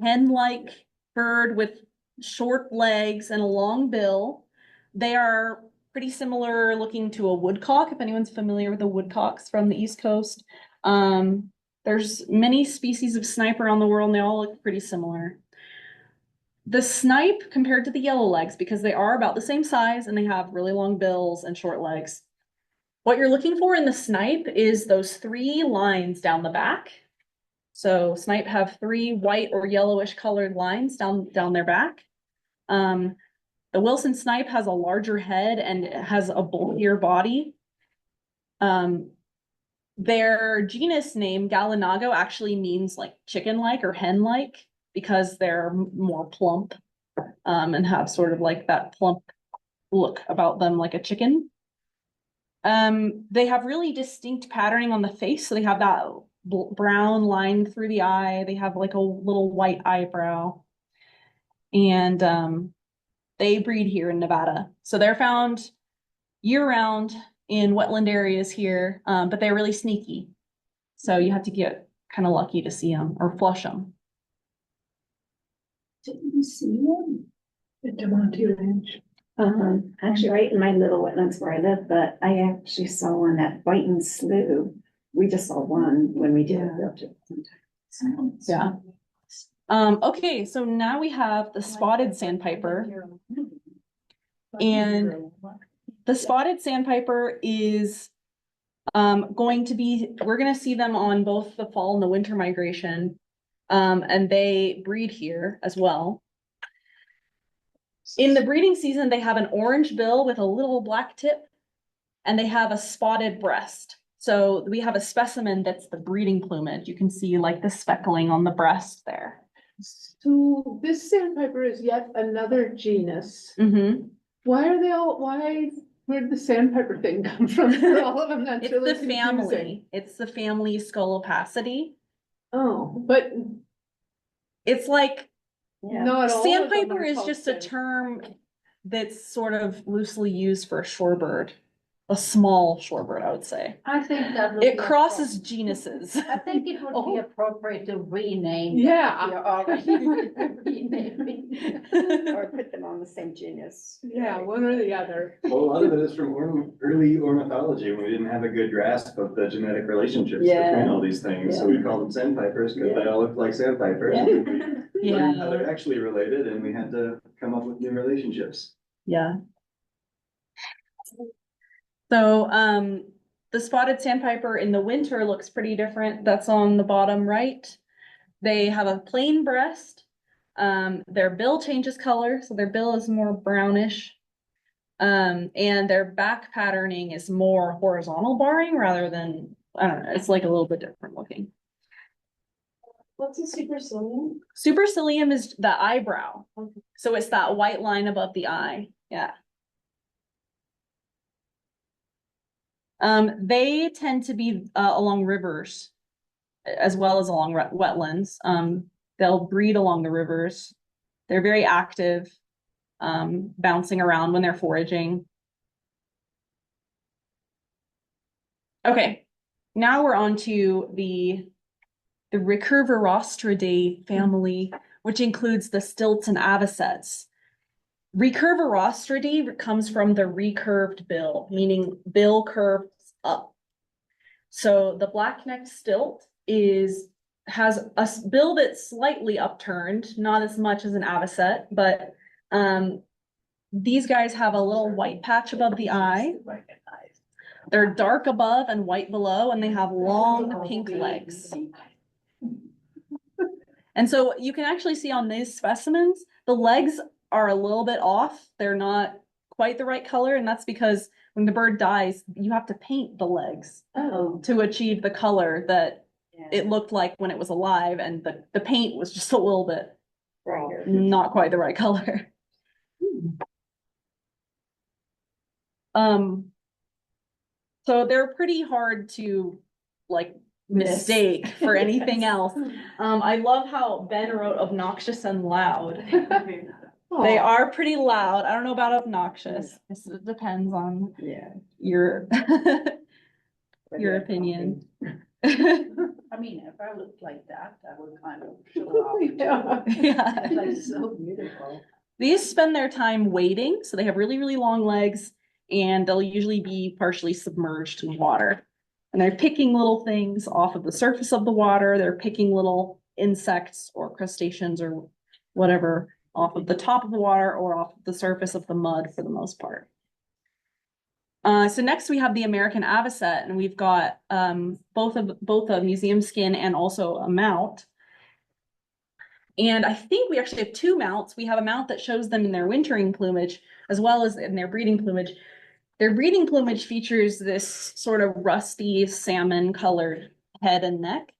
hen-like bird with short legs and a long bill. They are pretty similar looking to a woodcock, if anyone's familiar with the woodcocks from the East Coast. There's many species of snipe around the world and they all look pretty similar. The snipe compared to the yellowlegs, because they are about the same size and they have really long bills and short legs. What you're looking for in the snipe is those 3 lines down the back. So snipe have 3 white or yellowish colored lines down their back. The Wilson snipe has a larger head and it has a bulkier body. Their genus name, Gallinago, actually means like chicken-like or hen-like because they're more plump and have sort of like that plump look about them like a chicken. They have really distinct patterning on the face. So they have that brown line through the eye. They have like a little white eyebrow. And they breed here in Nevada. So they're found year-round in wetland areas here, but they're really sneaky. So you have to get kind of lucky to see them or flush them. Didn't see them. At Demonte Ranch. Actually, right in my little wetlands where I live, but I actually saw one at Whiten Slough. We just saw one when we did a field trip sometimes. Yeah. Okay, so now we have the spotted sandpiper. And the spotted sandpiper is going to be, we're going to see them on both the fall and the winter migration. And they breed here as well. In the breeding season, they have an orange bill with a little black tip, and they have a spotted breast. So we have a specimen that's the breeding plumage. You can see like the speckling on the breast there. So this sandpiper is yet another genus. Mm-hmm. Where'd the sandpiper thing come from? For all of them, that's It's really the confusing. family. It's the family Scolopacidae. Oh, but It's like Yeah. not all of them sandpiper are is called just a sandpiper. term that's sort of loosely used for a shorebird, a small shorebird, I would say. I think that would It be crosses genuses. I think it would be appropriate to rename. Yeah. You're already renaming. Or put them on the same genus. Yeah, one or the other. Well, a lot of it is from early ornithology, when we didn't have a good grasp of the genetic relationships Yeah. between all these things. So we called them sandpipers because they all looked like sandpipers. We learned how they're actually related and we had to come up with new relationships. Yeah. So, the spotted sandpiper in the winter looks pretty different. That's on the bottom right. They have a plain breast. Their bill changes color, so their bill is more brownish. And their back patterning is more horizontal barring rather than, I don't know, it's like a little bit different looking. What's a supercilium? Supercilium is the eyebrow. So it's that white line above the eye. Yeah. They tend to be along rivers as well as along wetlands. They'll breed along the rivers. They're very active, bouncing around when they're foraging. Okay, now we're on to the Recurverostridae family, which includes the stilts and avocets. Recurverostridae comes from the recurved bill, meaning bill curves up. So the black-necked stilt has a bill that's slightly upturned, not as much as an avocet, but these guys have a little white patch above the eye. They're dark above and white below, and they have long pink legs. And so you can actually see on these specimens, the legs are a little bit off. They're not quite the right color, and that's because when the bird dies, you have to paint the legs to achieve the color that it looked like when it was alive, and the paint was just a little bit not quite the right color. So they're pretty hard to like mistake for anything else. I love how Ben wrote obnoxious and loud. They are pretty loud. I don't know about obnoxious. It depends on your your opinion. I mean, if I looked like that, that would kind of show off. Yeah. That's so beautiful. These spend their time wading, so they have really, really long legs, and they'll usually be partially submerged in water. And they're picking little things off of the surface of the water. They're picking little insects or crustaceans or whatever off of the top of the water or off of the surface of the mud for the most part. So next we have the American avocet, and we've got both a museum skin and also a mount. And I think we actually have two mounts. We have a mount that shows them in their wintering plumage as well as in their breeding plumage. Their breeding plumage features this sort of rusty salmon colored head and neck.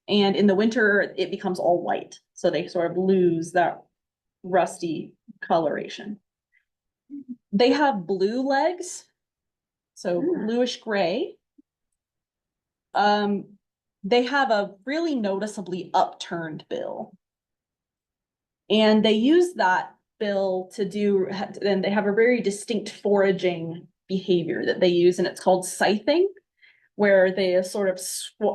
And in the winter, it becomes all white. So they sort of lose that rusty coloration. They have blue legs, so bluish gray. They have a really noticeably upturned bill. And they use that bill to do, and they have a very distinct foraging behavior that they use, and it's called scything, where they sort of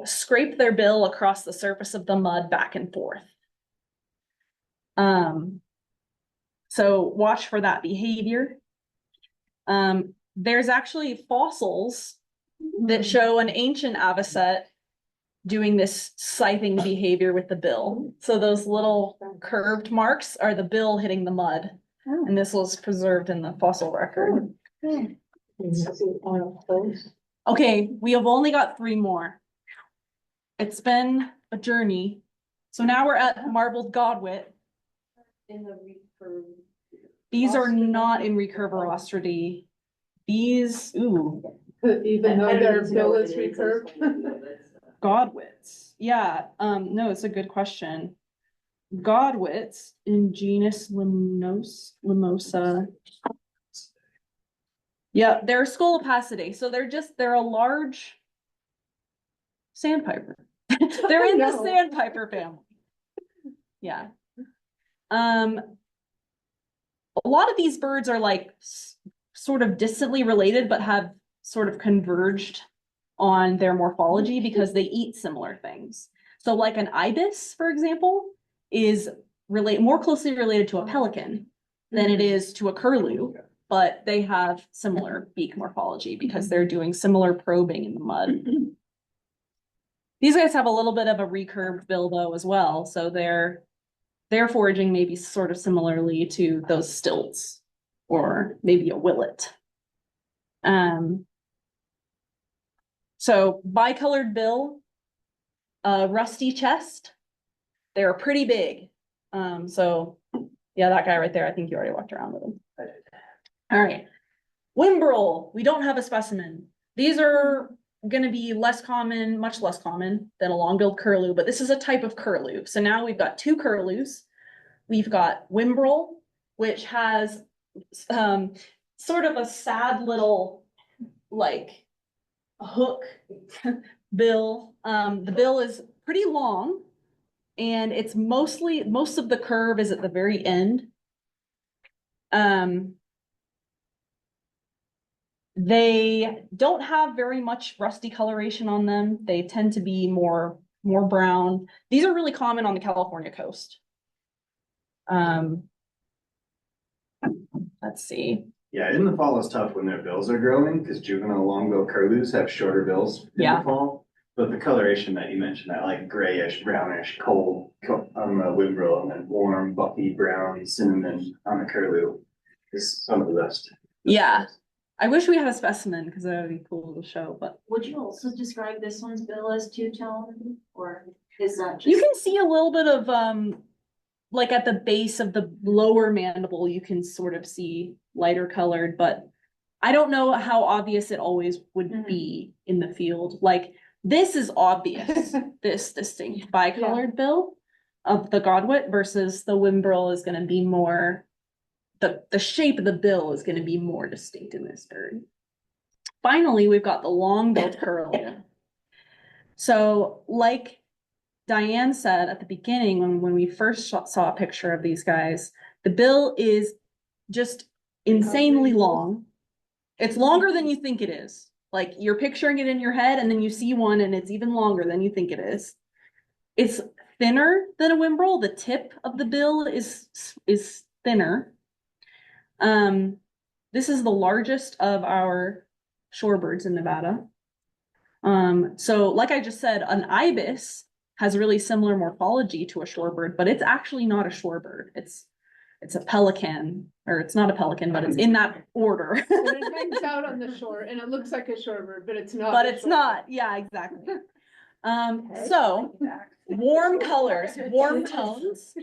scrape their bill across the surface of the mud back and forth. So watch for that behavior. There's actually fossils that show an ancient avocet doing this scything behavior with the bill. So those little curved marks are the bill hitting the mud. And this was preserved in the fossil record. Okay, we have only got 3 more. It's been a journey. So now we're at marbled godwit. These are not in recurve. These, Even though their bill is recurved. godwits. Yeah, no, it's a good question. Godwits in genus Limosa. Yeah, they're Scolopacidae, so they're a large sandpiper. They're in the sandpiper family. Yeah. A lot of these birds are like sort of distantly related, but have sort of converged on their morphology because they eat similar things. So like an ibis, for example, is more closely related to a pelican than it is to a curlew, but they have similar beak morphology because they're doing similar probing in the mud. These guys have a little bit of a recurved bill though as well, so their foraging may be sort of similarly to those stilts or maybe a willet. So bicolored bill, rusty chest. They're pretty big. So yeah, that guy right there, I think you already walked around with him. All right. Wimbrel, we don't have a specimen. These are gonna be less common, much less common than a long-billed curlew, but this is a type of curlew. So now we've got 2 curlews. We've got Wimbrel, which has sort of a sad little like hook bill. The bill is pretty long and it's most of the curve is at the very end. They don't have very much rusty coloration on them. They tend to be more brown. These are really common on the California coast. Let's see. Yeah, in the fall is tough when their bills are growing because juvenile long-bill curlews have shorter bills in the fall. But the coloration that you mentioned, that like grayish, brownish, cold on the Wimbrel, and then warm, buffy brown, cinnamon on the curlew is some of the best. Yeah. I wish we had a specimen because that would be cool to show, but Would you also describe this one's bill as two-tone, or is that just? you can see a little bit of like at the base of the lower mandible, you can sort of see lighter colored, but I don't know how obvious it always would be in the field. Like this is obvious, this distinct bicolored bill of the godwit versus the Wimbrel is going to be more, the shape of the bill is going to be more distinct in this bird. Finally, we've got the long-billed curlew. So like Diane said at the beginning, when we first saw a picture of these guys, the bill is just insanely long. It's longer than you think it is. Like you're picturing it in your head and then you see one and it's even longer than you think it is. It's thinner than a Wimbrel. The tip of the bill is thinner. The this is the largest of our shorebirds in Nevada. So like I just said, an ibis has really similar morphology to a shorebird, but it's actually not a shorebird. It's a pelican, or it's not a pelican, but it's in that order. And it hangs out on the shore and it looks like a shorebird, but it's not. But a it's shorebird. not, yeah, exactly. So warm colors, warm tones.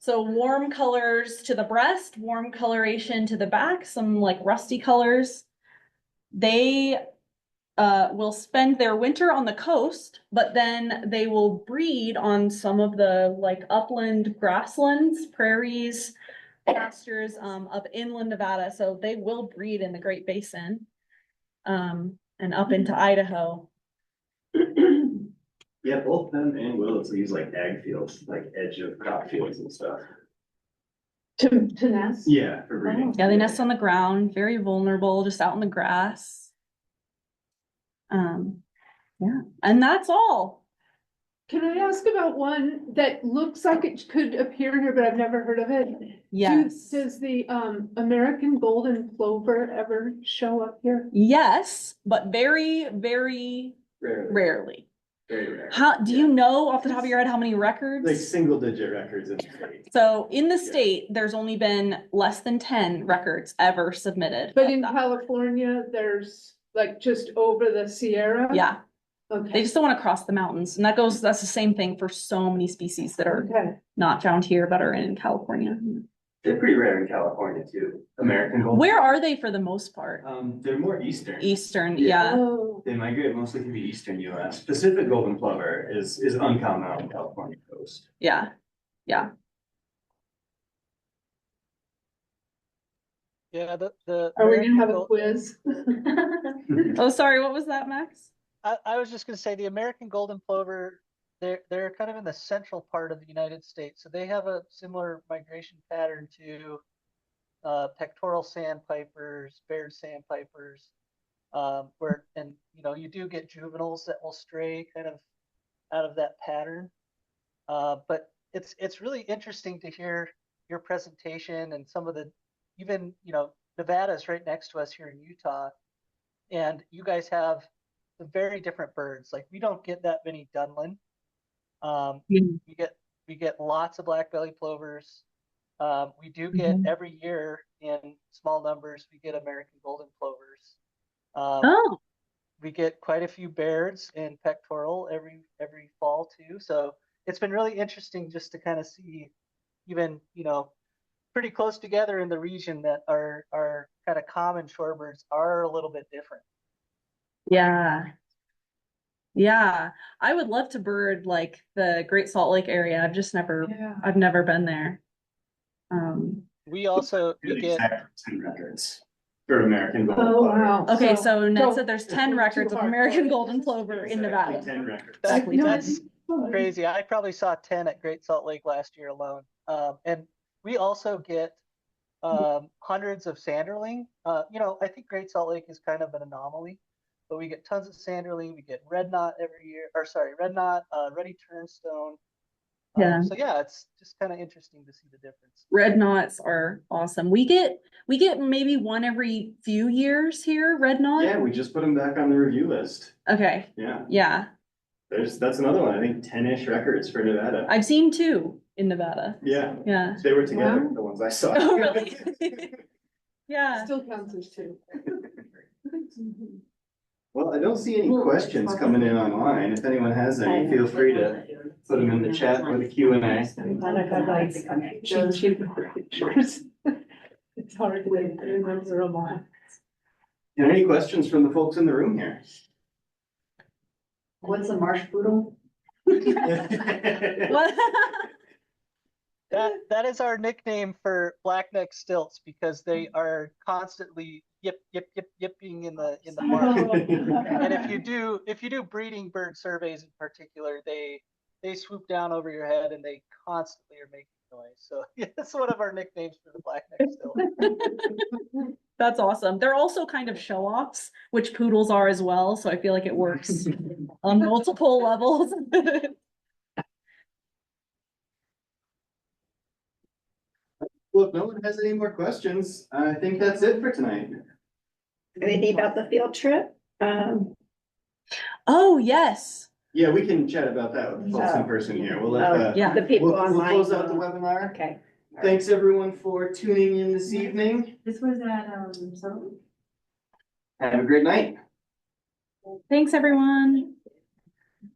So warm colors to the breast, warm coloration to the back, some like rusty colors. They will spend their winter on the coast, but then they will breed on some of the like upland grasslands, prairies, pastures of inland Nevada. So they will breed in the Great Basin and up into Idaho. Yeah, both them and willows use like ag fields, like edge of crop fields and stuff. To nest? Yeah, for breeding. Yeah, they nest on the ground, very vulnerable, just out in the grass. Yeah, and that's all. Can I ask about one that looks like it could appear here, but I've never heard of it? Yes. Does the American golden plover ever show up here? Yes, but very, very Rarely. rarely. Very rare. How do you know off the top of your head how many records? Like single digit records in the state. So in the state, there's only been less than 10 records ever submitted. But in California, there's like just over the Sierra? Yeah, they Okay, just don't want to cross the mountains. And that's the same thing for so many species that are okay. not found here, but are in California. They're pretty rare in California too. American golden. Where are they for the most part? They're more eastern. Eastern, Yeah. yeah. Oh, They migrate mostly through the eastern US. Pacific golden plover is uncommon on the California coast. Yeah, yeah. Yeah, the are we American gonna have a gold- quiz? Oh, sorry, what was that, Max? I was just gonna say the American golden plover, they're kind of in the central part of the United States, so they have a similar migration pattern to pectoral sandpipers, Baird sandpipers, you do get juveniles that will stray kind of out of that pattern. But it's really interesting to hear your presentation and some of the even Nevada's right next to us here in Utah, and you guys have some very different birds. Like we don't get that many Dunlin. We get lots of black-bellied plovers. We do get every year in small numbers. We get American golden plovers. Oh, We get quite a few Bairds in pectoral every fall too. So it's been really interesting just to kind of see, even pretty close together in the region, that our kind of common shorebirds are a little bit different. yeah. Yeah, I would love to bird like the Great Salt Lake area. I've never been there. We also Really get exact 10 records for American golden Oh, plover. wow. Okay, so Ned don't- said there's it's 10 too records of hard. American golden plover in Exactly Nevada. 10 records. Exactly. that's crazy. I probably saw 10 at Great Salt Lake last year alone. And we also get hundreds of sanderling. I think Great Salt Lake is kind of an anomaly, but we get tons of sanderling. We get red knot every year, red knot, ruddy turnstone. Yeah. So yeah, it's just kind of interesting to see the difference. Red knots are awesome. We get maybe one every few years here, red knot. Yeah, we just put them back on the review list. Okay, Yeah, yeah. that's another one. I think 10-ish records for Nevada. I've seen 2 in Nevada. Yeah, Yeah. they were together, Wow. the ones I saw. Oh, really? Yeah. Still counts as 2. Well, I don't see any questions coming in online. If anyone has any, feel free to put them in the chat or the Q&A. Pictures. It's hard to remember them all. Any questions from the folks in the room here? What's a marsh poodle? What? That is our nickname for blackneck stilts, because they are constantly yipping in the marsh. And if you do breeding bird surveys in particular, they swoop down over your head and they constantly are making noise. So yeah, that's one of our nicknames for the blackneck stilt. That's awesome. They're also kind of show-offs, which poodles are as well. So I feel like it works on multiple levels. Well, if no one has any more questions, I think that's it for tonight. Anything about the field trip? Oh, yes. Yeah, we can chat about that with the folks in person here. We'll let Yeah. The people we'll online. close out the webinar. Okay. Thanks everyone for tuning in this evening. This was at, Have a great night. Thanks, everyone.